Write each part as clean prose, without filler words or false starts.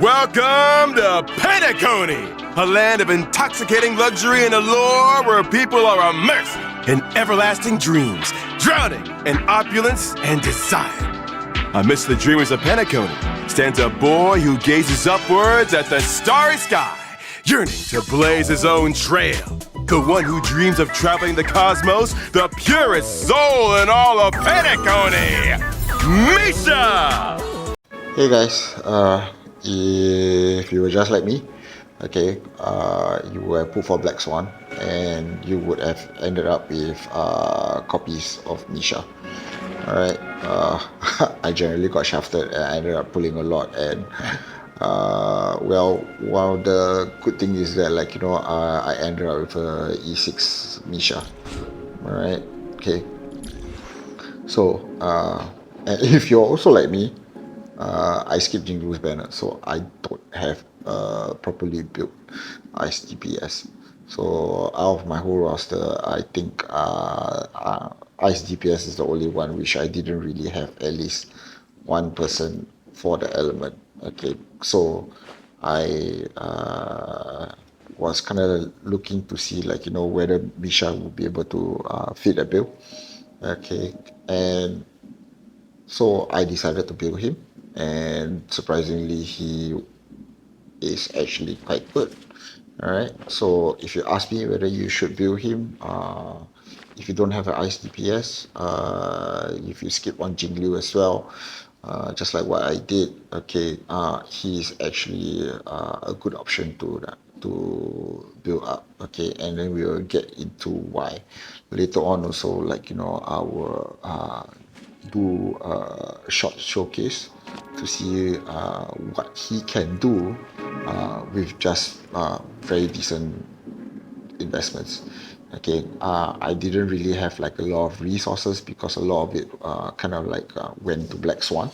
Welcome to Penacony, a land of intoxicating luxury and allure where people are immersed in everlasting dreams, drowning in opulence and desire. Amidst the dreamers of Penacony stands a boy who gazes upwards at the starry sky, yearning to blaze his own trail. The one who dreams of traveling the cosmos, the purest soul in all of Penacony, Misha! Hey guys, if you were just like me, okay, you would have put for Black Swan and you would have ended up with copies of Misha. Alright, I generally got shafted and I ended up pulling a lot, and well, the good thing is that, like, you know, I ended up with a E6 Misha. Alright, okay, so and if you're also like me, I skipped Jingru's banner, so I don't have properly built Ice DPS. So out of my whole roster, I think Ice DPS is the only one which I didn't really have at least one person for the element. Okay, so I was kind of looking to see, like, you know, whether Misha would be able to fit a build. Okay, and so I decided to build him, and surprisingly, he is actually quite good. Alright, so if you ask me whether you should build him, if you don't have an Ice DPS, if you skip on Jinglu as well, just like what I did, okay, he's actually a good option to build up. Okay, and then we will get into why later on. Also, like, you know, I will do a short showcase to see what he can do with just very decent investments. Okay, I didn't really have like a lot of resources because a lot of it kind of like went to Black Swan.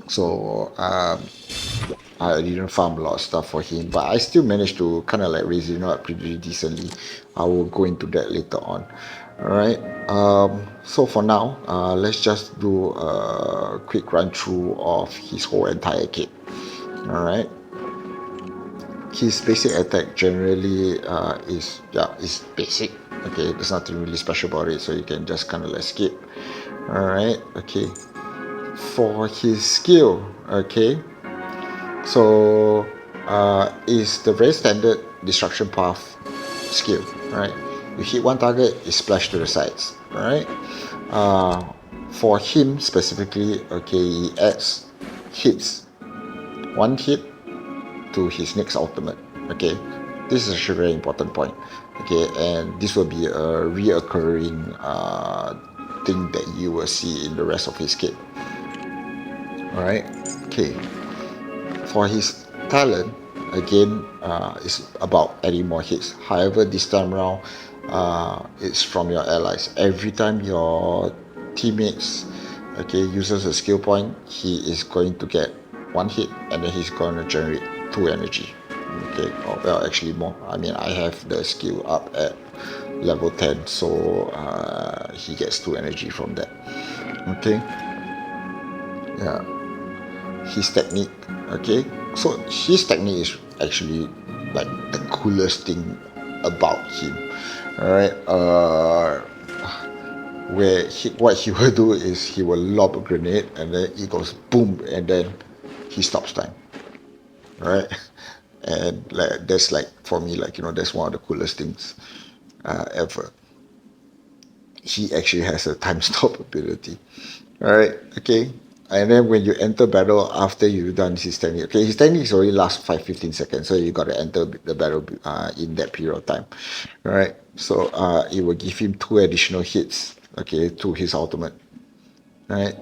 So I didn't farm a lot of stuff for him, but I still managed to kind of like raise him up pretty decently. I will go into that later on. Alright, so for now, let's just do a quick run through of his whole entire kit. Alright, his basic attack generally is basic. Okay, there's nothing really special about it, so you can just kind of like skip. Alright, okay. For his skill, okay, so is the very standard destruction path skill. Right, you hit one target, it splash to the sides. Alright, for him specifically, okay, he adds hits, one hit to his next ultimate. Okay, this is a very important point. Okay, and this will be a reoccurring thing that you will see in the rest of his kit. Alright, okay, for his talent, again, it's about adding more hits. However, this time around, it's from your allies. Every time your teammates, okay, uses a skill point, he is going to get one hit, and then he's going to generate 2 energy. Okay, or, well, actually more. I mean, I have the skill up at level 10, so he gets 2 energy from that. Okay, yeah. His technique, okay, so his technique is actually like the coolest thing about him. Alright, what he will do is he will lob a grenade, and then it goes boom, and then he stops time. Alright, and like that's, like, for me, like, you know, that's one of the coolest things ever. He actually has a time stop ability. Alright, okay. And then when you enter battle after you've done his technique, okay, his techniques already last 5-15 seconds, so you got to enter the battle in that period of time. Alright, so it will give him 2 additional hits, okay, to his ultimate. Alright,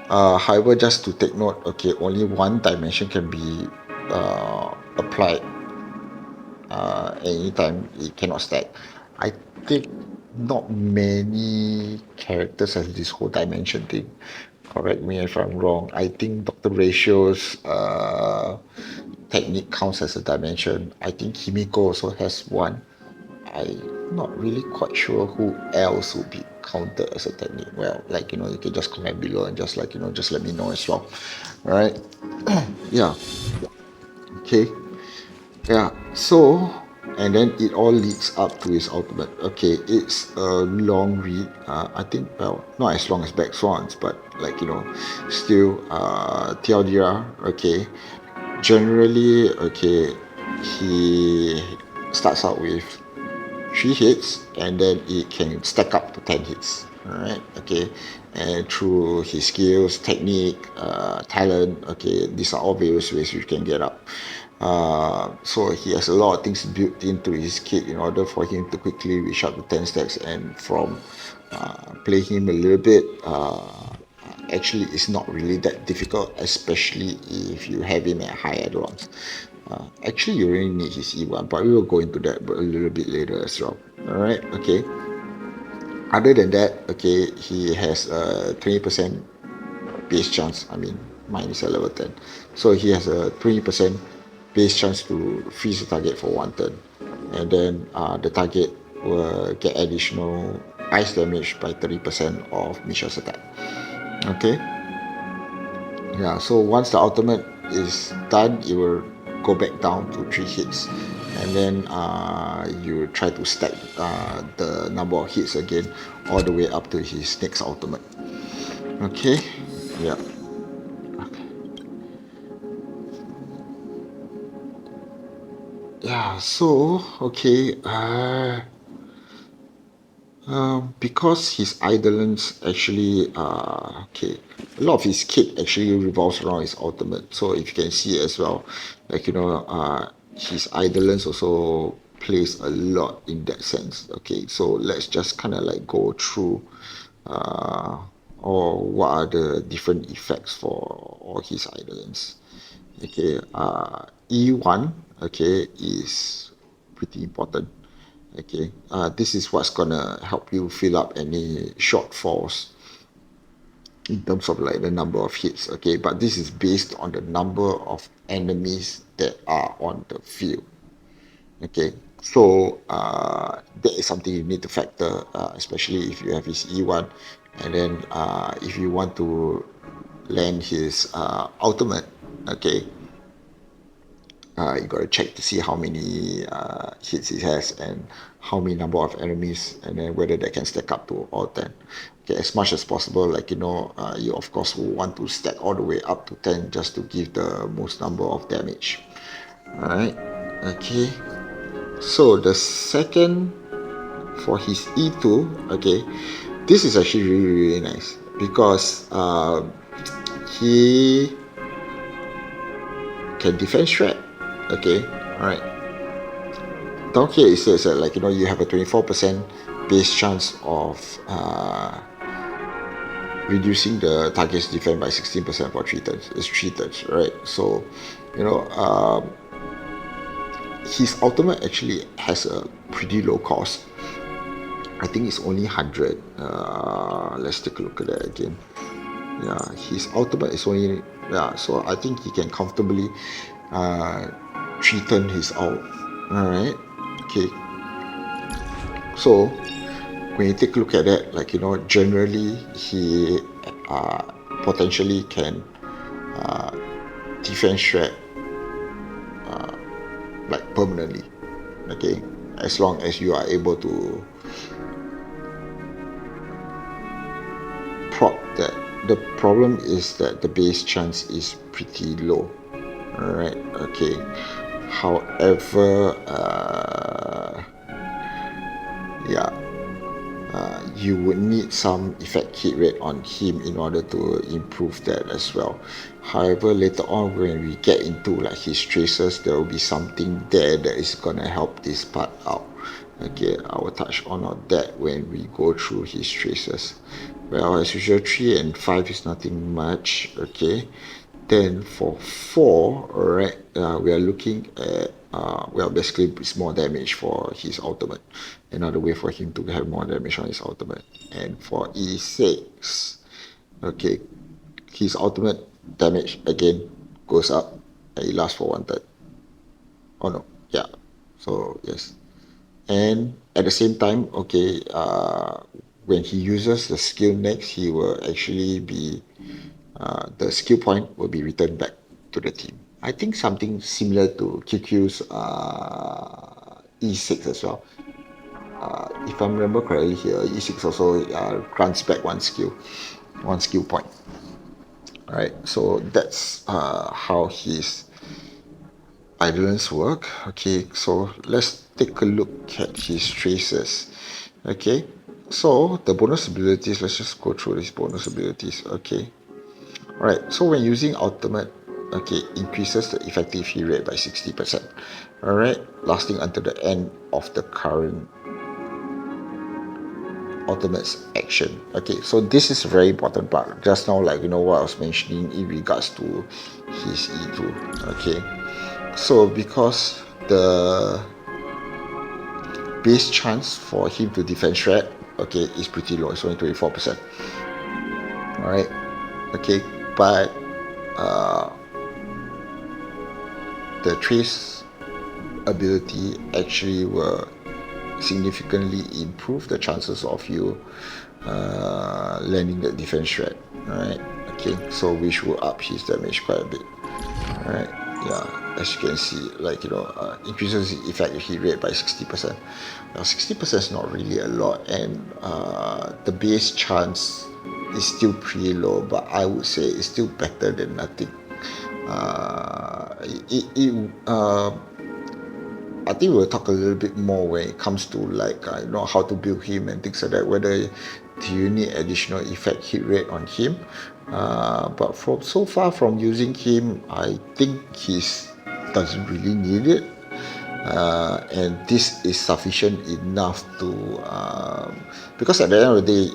however, just to take note, okay, only one dimension can be applied anytime. It cannot stack. I think not many characters have this whole dimension thing. Correct me if I'm wrong. I think Dr. Ratio's technique counts as a dimension. I think Himiko also has one. I'm not really quite sure who else would be counted as a technique. Well, like, you can just comment below and just like, just let me know as well. All right. Yeah. Okay. Yeah. So, and then it all leads up to his ultimate. Okay, it's a long read. I think, well, not as long as Black Swans, but like, still, Theodira. Okay. Generally, okay, he starts out with 3 hits and then it can stack up to 10 hits. Alright, okay, and through his skills, technique, talent, okay, these are all various ways you can get up. So he has a lot of things built into his kit in order for him to quickly reach up to 10 stacks, and from playing him a little bit, actually it's not really that difficult, especially if you have him at high add-ons. Actually, you really need his E1, but we will go into that a little bit later as well. Alright, okay. Other than that, okay, he has a 20% base chance. I mean, mine is a level 10. So he has a 20% base chance to freeze the target for 1 turn. And then the target will get additional ice damage by 30% of Misha's attack. Okay? Yeah, so once the ultimate is done, it will go back down to 3 hits, and then you try to stack the number of hits again all the way up to his next ultimate. Okay, yeah. Yeah, so okay, because his idolence actually, okay, a lot of his kit actually revolves around his ultimate. So if you can see as well, like, his idolence also plays a lot in that sense. Okay, so let's just kind of like go through, or what are the different effects for all his idolence. Okay, E1, okay, is pretty important. Okay, this is what's gonna help you fill up any shortfalls in terms of like the number of hits. Okay, but this is based on the number of enemies that are on the field. Okay, so that is something you need to factor, especially if you have his E1, and then if you want to land his ultimate. Okay, you got to check to see how many hits it has and how many number of enemies, and then whether they can stack up to all 10. Okay, as much as possible, like, you of course will want to stack all the way up to 10 just to give the most number of damage. All right, okay, so the second, for his E2, okay, this is actually really, really nice because he can defend strat. Okay, all right. Down here it says that, like, you have a 24% base chance of reducing the target's defense by 16% for 3 turns. It's 3 turns, right? So, his ultimate actually has a pretty low cost. I think it's only 100. Let's take a look at that again. Yeah, his ultimate is only, yeah, so I think he can comfortably 3 turn his ult. Alright, okay. So when you take a look at that, like, generally he potentially can defense strat like permanently. Okay, as long as you are able to proc that. The problem is that the base chance is pretty low. Alright, okay. However, yeah, you would need some effect hit rate on him in order to improve that as well. However, later on when we get into like his traces, there will be something there that is gonna help this part out. Okay, I will touch on that when we go through his traces. Well, as usual, 3 and 5 is nothing much. Okay, then for 4, alright, we are looking at, well, basically it's more damage for his ultimate. Another way for him to have more damage on his ultimate. And for E6, okay, his ultimate damage again goes up and it lasts for 1 turn. Oh no, yeah. So yes. And at the same time, okay, when he uses the skill next, he will actually be the skill point will be returned back to the team. I think something similar to QQ's E6 as well. If I remember correctly here, E6 also grants back one skill point. Alright, so that's how his idleness work. Okay, so let's take a look at his traces. Okay, so the bonus abilities, let's just go through these bonus abilities. Okay, alright, so when using ultimate, okay, increases the effective hit rate by 60%. Alright, lasting until the end of the current ultimate's action. Okay, so this is a very important part. Just now, like what I was mentioning in regards to his E2. Okay, so because the base chance for him to defend threat, okay, is pretty low. It's only 24%. Alright, okay, but the trace ability actually will significantly improve the chances of you landing the defense threat. Alright, okay, so which will up his damage quite a bit. Alright, yeah, as you can see, like increases the effective hit rate by 60%. Now 60% is not really a lot, and the base chance is still pretty low, but I would say it's still better than nothing. I think we'll talk a little bit more when it comes to like how to build him and things like that. Whether do you need additional effect hit rate on him? But from so far from using him, I think he's doesn't really need it, and this is sufficient enough to because at the end of the day,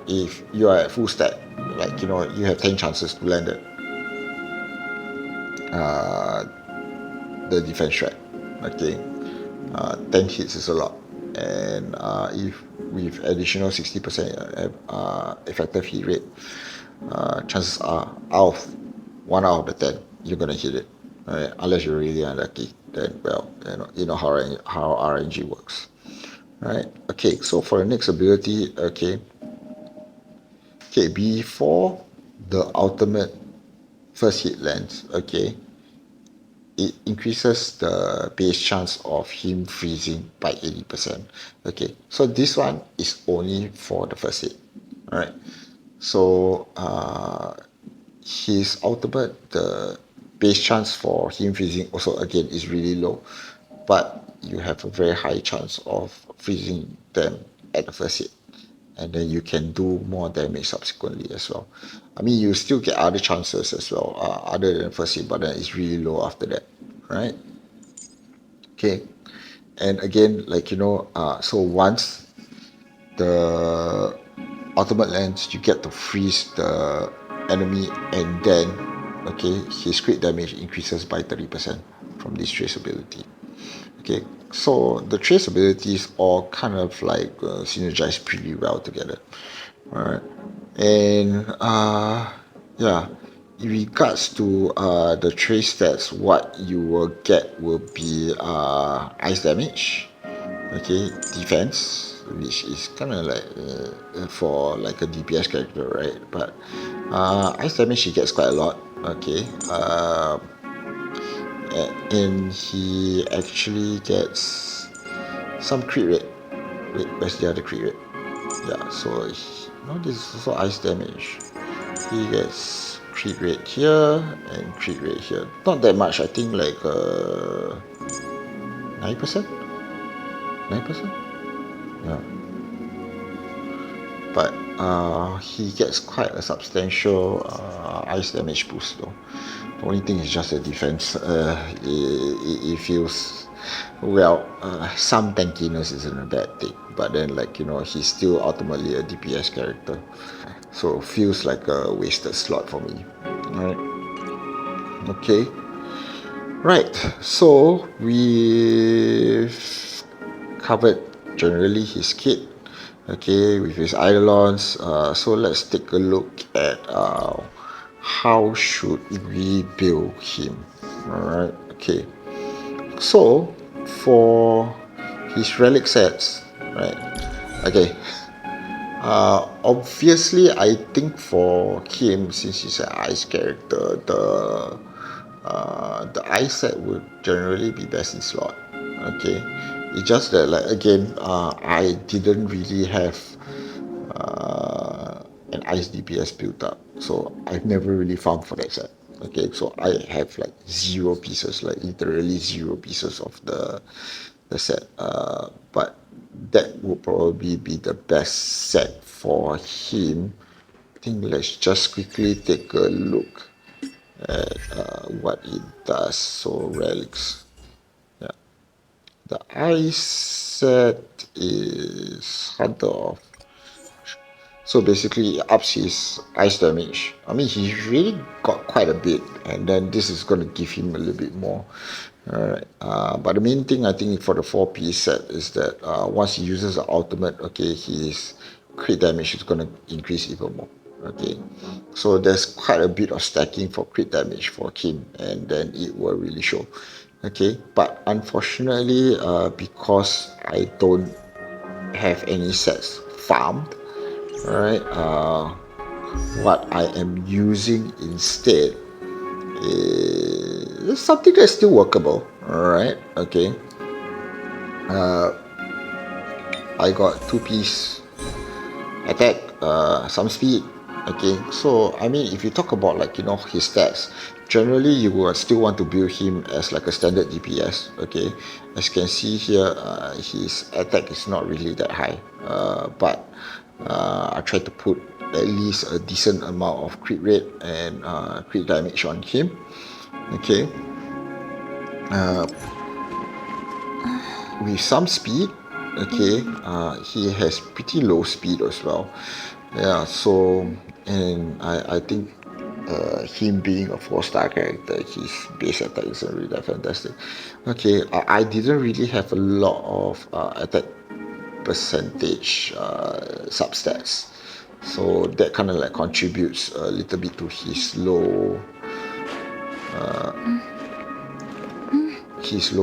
if you are at full stack, you have 10 chances to land it. The defense threat. Okay, 10 hits is a lot, and if with additional 60% effective hit rate, chances are out of 1 out of the 10 you're gonna hit it, right? Unless you're really unlucky, then well, you know how RNG works, right? Okay, so for the next ability, okay, before the ultimate first hit lands, okay, it increases the base chance of him freezing by 80%. Okay, so this one is only for the first hit. Alright, so his ultimate, the base chance for him freezing also again is really low, but you have a very high chance of freezing them at the first hit, and then you can do more damage subsequently as well. I mean, you still get other chances as well, other than first hit, but then it's really low after that, right? Okay, and again, so once the ultimate lands, you get to freeze the enemy, and then okay, his crit damage increases by 30% from this trace ability. Okay, so the trace abilities all kind of like synergize pretty well together. Alright, and yeah, in regards to the trace stats, what you will get will be ice damage, okay, defense, which is kind of like for like a DPS character, right? But ice damage he gets quite a lot, okay. And he actually gets some crit rate. Wait, where's the other crit rate? Yeah, so this is also ice damage. He gets crit rate here and crit rate here. Not that much, I think like 9%? 9%? Yeah. But he gets quite a substantial ice damage boost though. The only thing is just the defense. It feels, well, some tankiness isn't a bad thing, but then he's still ultimately a DPS character, so it feels like a wasted slot for me. Alright, okay, right, so we've covered generally his kit, okay, with his eidolons. So let's take a look at how should we build him. Alright, okay, so for his relic sets, right? Okay. Obviously, I think for him, since he's an ice character, the ice set would generally be best in slot. Okay, it's just that like again, I didn't really have an ice DPS built up, so I've never really farmed for that set. Okay, so I have like zero pieces, like literally zero pieces of the set. But that would probably be the best set for him. I think let's just quickly take a look at what it does. So relics, yeah, the ice set is Hunter of. So basically, it ups his ice damage. I mean, he's really got quite a bit, and then this is going to give him a little bit more. Alright. But the main thing I think for the 4-piece set is that once he uses the ultimate, okay, his crit damage is going to increase even more. Okay, so there's quite a bit of stacking for crit damage for Kim, and then it will really show. Okay, but unfortunately, because I don't have any sets farmed, right? What I am using instead is something that's still workable. All right, okay. I got 2-piece attack, some speed. Okay, so I mean, if you talk about like his stats, generally you will still want to build him as like a standard DPS. Okay, as you can see here, his attack is not really that high, but I tried to put at least a decent amount of crit rate and crit damage on him. Okay, with some speed. Okay, he has pretty low speed as well. Yeah, so and I think him being a 4-star character, his base attack isn't really that fantastic. Okay, I didn't really have a lot of attack percentage substats, so that kind of like contributes a little bit to his low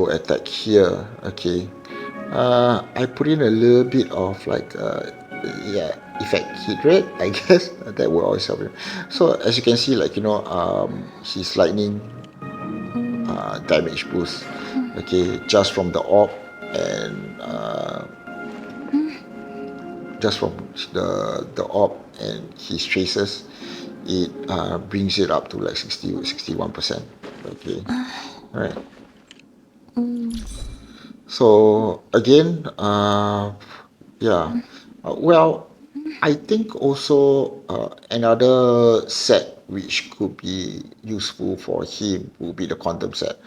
attack here. Okay, I put in a little bit of like yeah, effect hit rate, I guess. That will always help him. So as you can see, like his lightning damage boost, okay, just from the orb, and just from the orb and his traces, it brings it up to like 61%. Okay, all right. So again, yeah, well, I think also another set which could be useful for him would be the quantum set.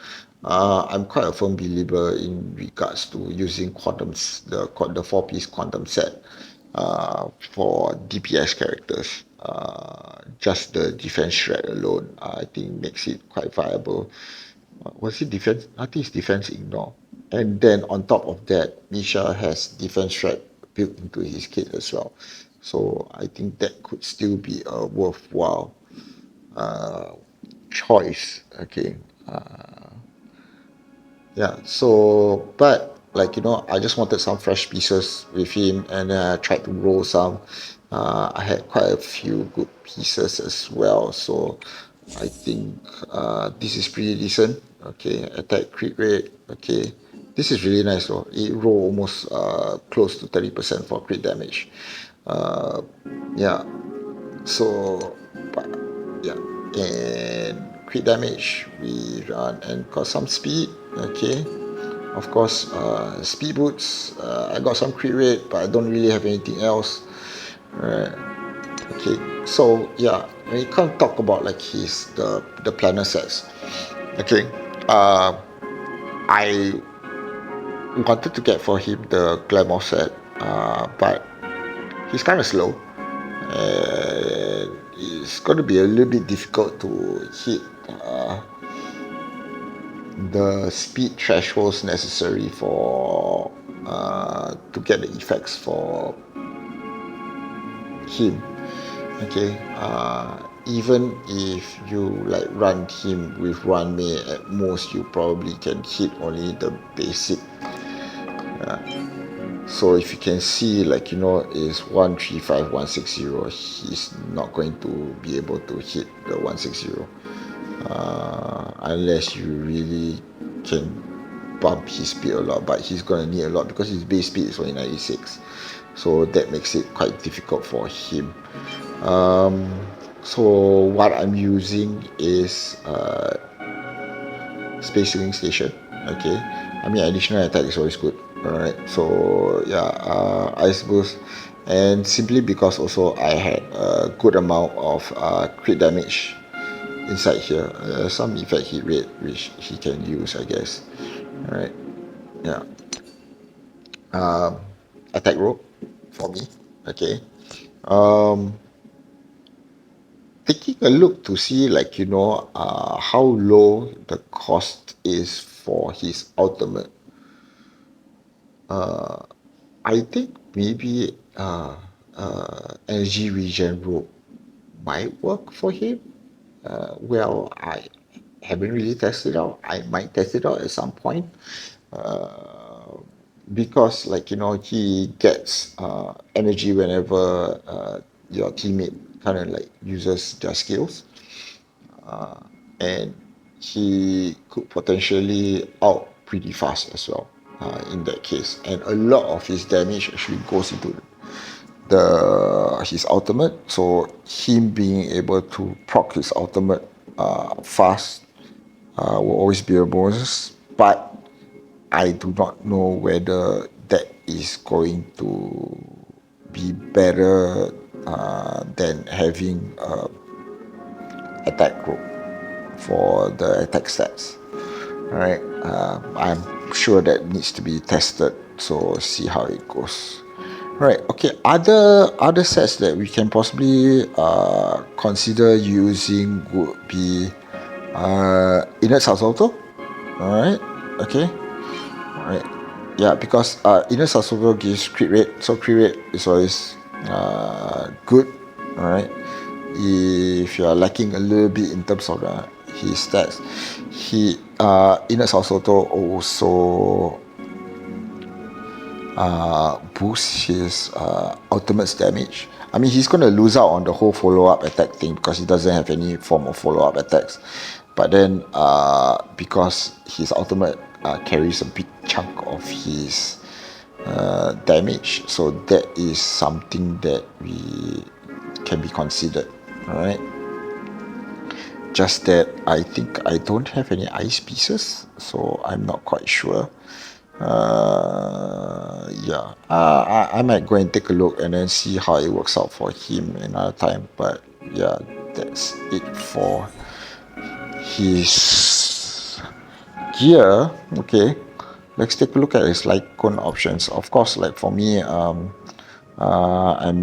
I'm quite a firm believer in regards to using quantums, the 4-piece quantum set for DPS characters. Just the defense shred alone, I think makes it quite viable. Was it defense? I think it's defense ignore. And then on top of that, Misha has defense shred built into his kit as well. So I think that could still be a worthwhile choice. Okay. Yeah. So, but like I just wanted some fresh pieces with him, and I tried to roll some. I had quite a few good pieces as well, so I think this is pretty decent. Okay, attack crit rate. Okay, this is really nice though. It roll almost close to 30% for crit damage. Uh, yeah. So, but yeah, and crit damage we run and got some speed. Okay, of course, speed boots. I got some crit rate, but I don't really have anything else. Right. Okay, so yeah, when you can't talk about like the planner sets. Okay, I wanted to get for him the glamour set, but he's kind of slow, and it's going to be a little bit difficult to hit the speed thresholds necessary for to get the effects for him. Okay, even if you like run him with run May, at most you probably can hit only the basic So if you can see, like, is 135, 160, he's not going to be able to hit the 160 unless you really can bump his speed a lot, but he's gonna need a lot because his base speed is only 96, so that makes it quite difficult for him. So what I'm using is Space Healing Station. Okay, I mean additional attack is always good. Alright, so yeah, Ice Boost, and simply because also I had a good amount of crit damage inside here, some effect hit rate which he can use, I guess. Alright, yeah. Attack rope for me. Okay. Um, Taking a look to see, like, how low the cost is for his ultimate. I think maybe energy regen rope might work for him. Well, I haven't really tested it out. I might test it out at some point. Because, like, he gets energy whenever your teammate kind of like uses their skills, and he could potentially out pretty fast as well, in that case, and a lot of his damage actually goes into his ultimate, so him being able to proc his ultimate fast will always be a bonus, but I do not know whether that is going to be better than having attack group for the attack stats. Alright, I'm sure that needs to be tested, so see how it goes. Right, okay, other sets that we can possibly consider using would be Inert Salto. Alright, okay. Alright. Yeah, because Inner Sassuolo gives crit rate, so crit rate is always good. Alright. If you are lacking a little bit in terms of his stats, Inner Sassuolo also boosts his ultimate's damage. I mean, he's gonna lose out on the whole follow-up attack thing because he doesn't have any form of follow-up attacks. But then, because his ultimate carries a big chunk of his damage, so that is something that we can be considered. Alright. Just that I think I don't have any ice pieces, so I'm not quite sure. Yeah, I might go and take a look and then see how it works out for him another time. But yeah, that's it for his gear. Okay, let's take a look at his Lycon options. Of course, like for me, I'm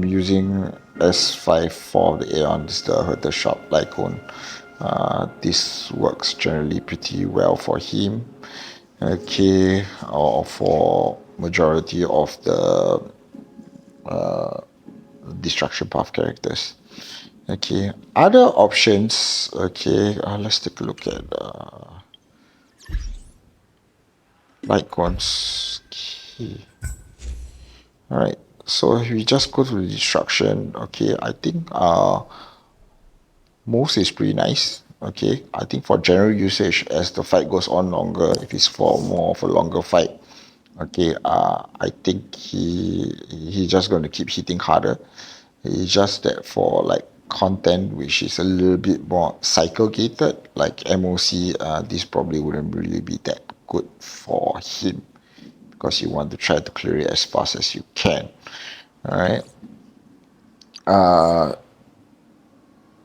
using S5 for the Aeon, this is the Herter Shop Lycon. This works generally pretty well for him. Okay, or for majority of the destruction path characters. Okay, other options. Okay, let's take a look at Lycons. Okay. Alright, so if we just go to the destruction, okay, I think most is pretty nice. Okay, I think for general usage, as the fight goes on longer, if it's for more of a longer fight, okay, I think he's just going to keep hitting harder. It's just that for like content which is a little bit more cycle gated, like MOC, this probably wouldn't really be that good for him because you want to try to clear it as fast as you can. All right.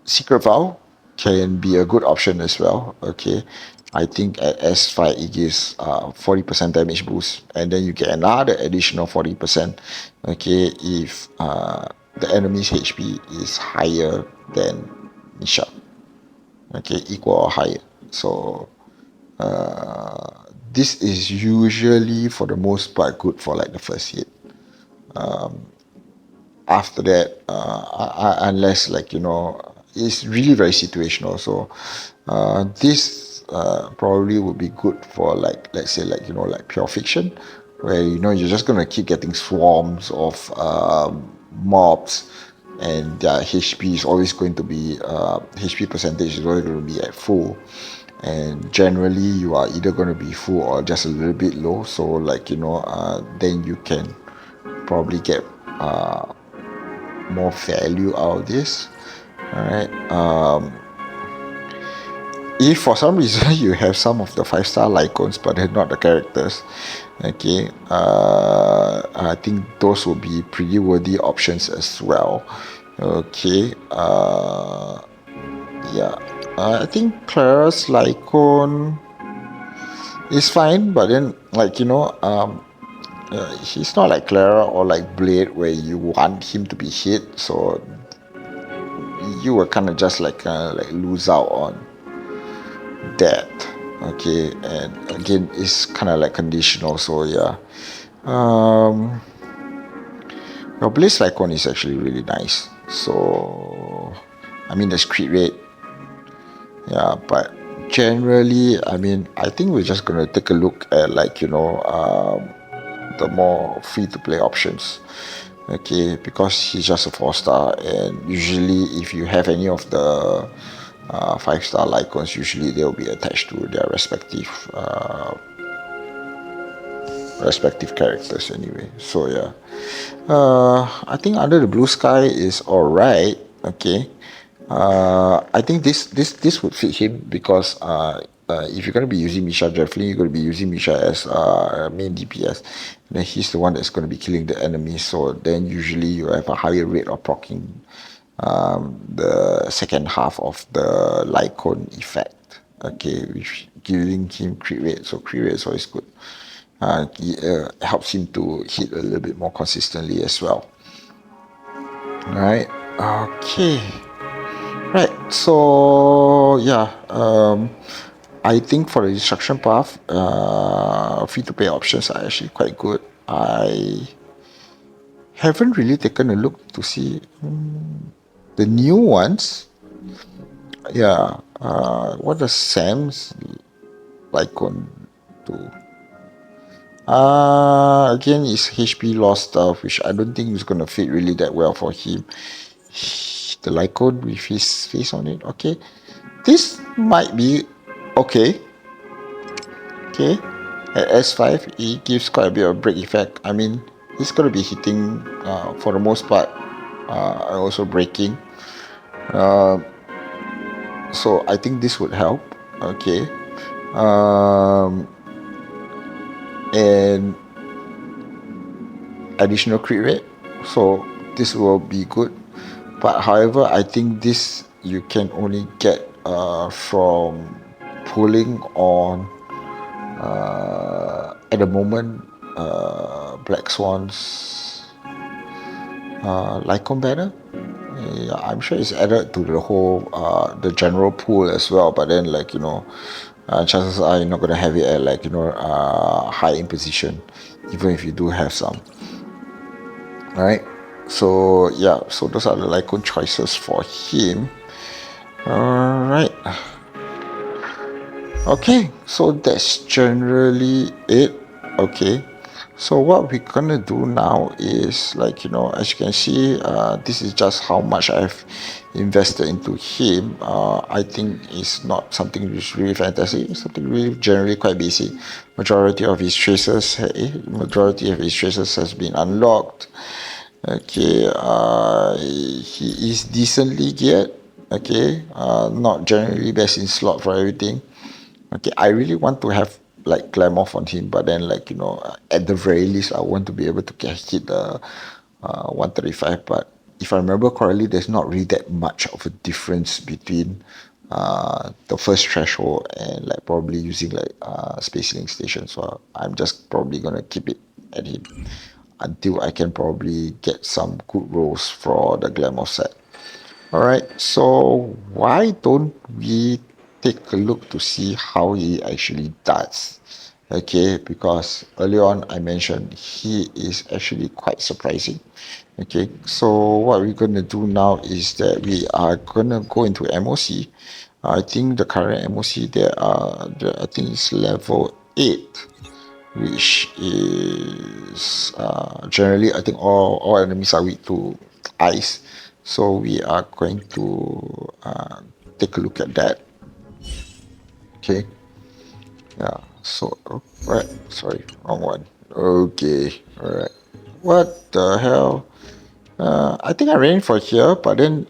Secret Vow can be a good option as well. Okay, I think at S5 it gives 40% damage boost, and then you get another additional 40%. Okay, if the enemy's HP is higher than Misha. Okay, equal or higher. So this is usually for the most part good for like the first hit. After that, unless like it's really very situational. So this probably would be good for like, let's say, like like pure fiction. where you're just gonna keep getting swarms of mobs, and their HP is always going to be HP percentage is always going to be at full, and generally you are either going to be full or just a little bit low. So like then you can probably get more value out of this. All right. If for some reason you have some of the 5-star icons but they're not the characters, okay, I think those will be pretty worthy options as well. Okay. Yeah. I think Clara's Lycon is fine, but then he's not like Clara or like Blade where you want him to be hit, so you will kind of just like lose out on that. Okay, and again, it's kind of like conditional, so yeah. Your Blaze Lycon is actually really nice. So, I mean, there's crit rate. Yeah, but generally, I mean, I think we're just gonna take a look at the more free to play options. Okay, because he's just a 4-star, and usually if you have any of the 5-star icons, usually they'll be attached to their respective characters anyway. So yeah, I think Under the Blue Sky is alright. Okay, I think this would fit him because if you're gonna be using Misha, definitely you're gonna be using Misha as main DPS. And then he's the one that's gonna be killing the enemy. So then usually you have a higher rate of proccing the second half of the Lycon effect. Okay, which giving him crit rate. So crit rate is always good. It helps him to hit a little bit more consistently as well. Alright. Okay. Right, so yeah, I think for the instruction path, free-to-play options are actually quite good. I haven't really taken a look to see the new ones. Yeah, what does Sam's Lycon do? Again, it's HP loss stuff, which I don't think is gonna fit really that well for him. The Lycon with his face on it. Okay, this might be okay. Okay, at S5 it gives quite a bit of break effect. I mean, he's gonna be hitting for the most part, and also breaking. So I think this would help. Okay, and additional crit rate. So this will be good. But however, I think this you can only get from pulling on at the moment Black Swan's Lycon banner. Yeah, I'm sure it's added to the whole the general pool as well. But then chances are you're not gonna have it at high imposition, even if you do have some. Alright, so yeah, so those are the Lycon choices for him. Alright. Okay, so that's generally it. Okay, so what we're gonna do now is as you can see, this is just how much I've invested into him. I think it's not something which is really fantastic. It's something really generally quite basic. Majority of his traces has been unlocked. Okay, he is decently geared. Okay, not generally best in slot for everything. Okay, I really want to have Glamour on him, but then at the very least I want to be able to hit the 135. But if I remember correctly, there's not really that much of a difference between the first threshold and probably using Space Link Station. So I'm just probably gonna keep it at him until I can probably get some good rolls for the Glamour set. Alright, so why don't we take a look to see how he actually does? Okay, because earlier on I mentioned he is actually quite surprising. Okay, so what we're going to do now is that we are going to go into MOC. I think the current MOC I think it's level 8. which is generally I think all enemies are weak to ice. So we are going to take a look at that. Okay. Yeah. So right. Sorry, wrong one. Okay. All right. What the hell? I think I ran for here, but then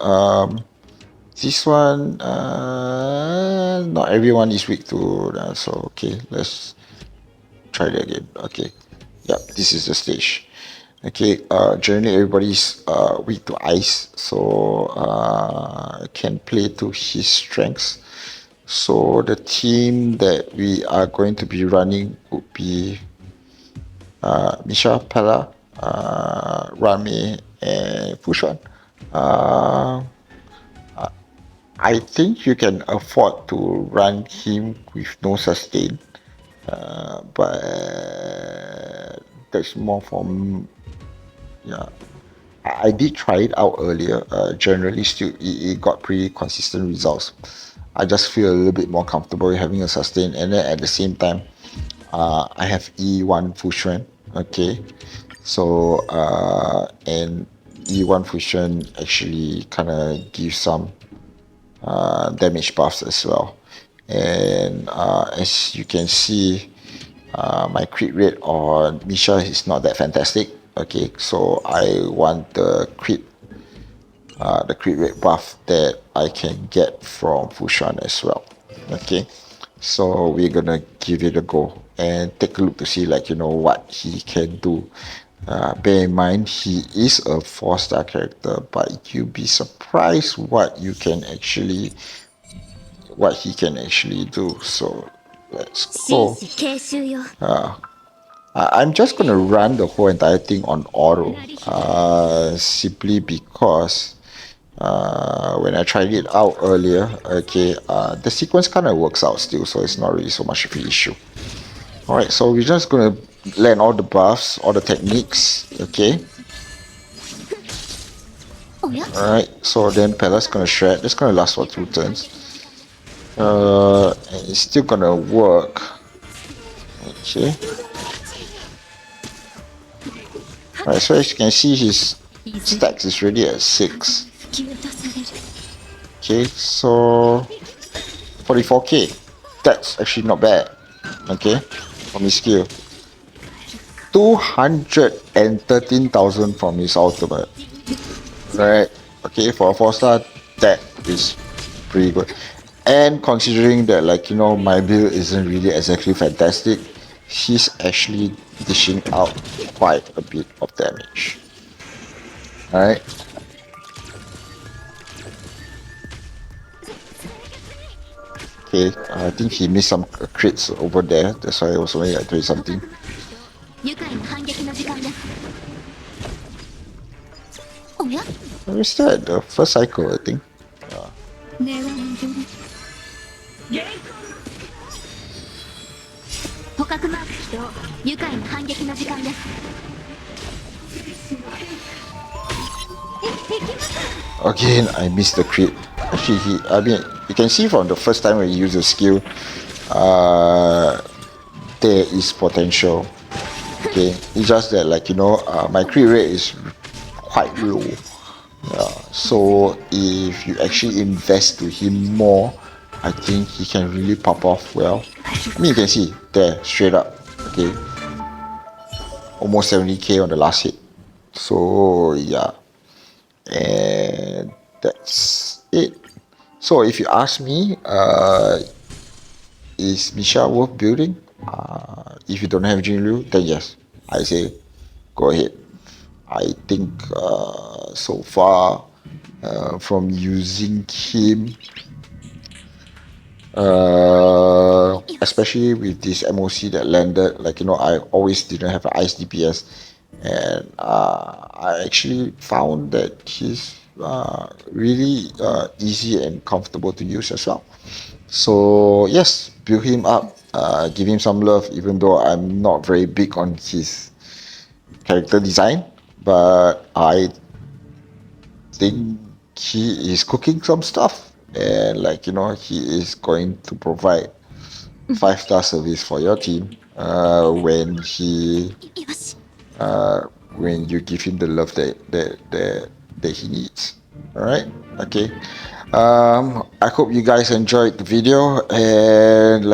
this one not everyone is weak to that. So okay, let's try that again. Okay. Yep, this is the stage. Okay, generally everybody's weak to ice, so can play to his strengths. So the team that we are going to be running would be Misha, Pella, Rami, and Fushan. Uh, I think you can afford to run him with no sustain, but that's more from yeah. I did try it out earlier. Generally, still it got pretty consistent results. I just feel a little bit more comfortable with having a sustain, and then at the same time, I have E1 fusion. Okay, so and E1 fusion actually kind of gives some damage buffs as well. And as you can see, my crit rate on Misha is not that fantastic. Okay, so I want the crit rate buff that I can get from Fushan as well. Okay, so we're gonna give it a go and take a look to see what he can do. Bear in mind he is a 4-star character, but you'll be surprised what he can actually do. So let's go. I'm just gonna run the whole entire thing on auto, simply because when I tried it out earlier, okay, the sequence kind of works out still, so it's not really so much of an issue. All right, so we're just gonna learn all the buffs, all the techniques, okay. All right, so then Pella's gonna shred. It's gonna last for 2 turns. And it's still gonna work. Okay. Alright, so as you can see, his stacks is already at 6. Okay, so 44k. That's actually not bad. Okay, from his skill. 213,000 from his ultimate. Right. Okay, for a 4-star, that is pretty good. And considering that, my build isn't really exactly fantastic, he's actually dishing out quite a bit of damage. Alright. Okay, I think he missed some crits over there. That's why I was only doing something. We're still at the first cycle, I think. Again, I missed the crit. Actually, you can see from the first time when you use the skill, there is potential. Okay, it's just that my crit rate is quite low. So if you actually invest to him more, I think he can really pop off well. I mean, you can see there straight up. Okay, almost 70k on the last hit. So yeah, and that's it. So if you ask me, is Misha worth building? If you don't have Jinryu, then yes, I say go ahead. I think so far from using him, especially with this MOC that landed, I always didn't have an ice DPS, and I actually found that he's really easy and comfortable to use as well. So yes, build him up, give him some love, even though I'm not very big on his character design, but I think he is cooking some stuff, and he is going to provide 5-star service for your team. when he when you give him the love that he needs. All right. Okay. I hope you guys enjoyed the video, and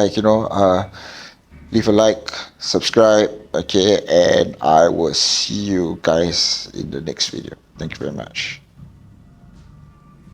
leave a like, subscribe. Okay, and I will see you guys in the next video. Thank you very much.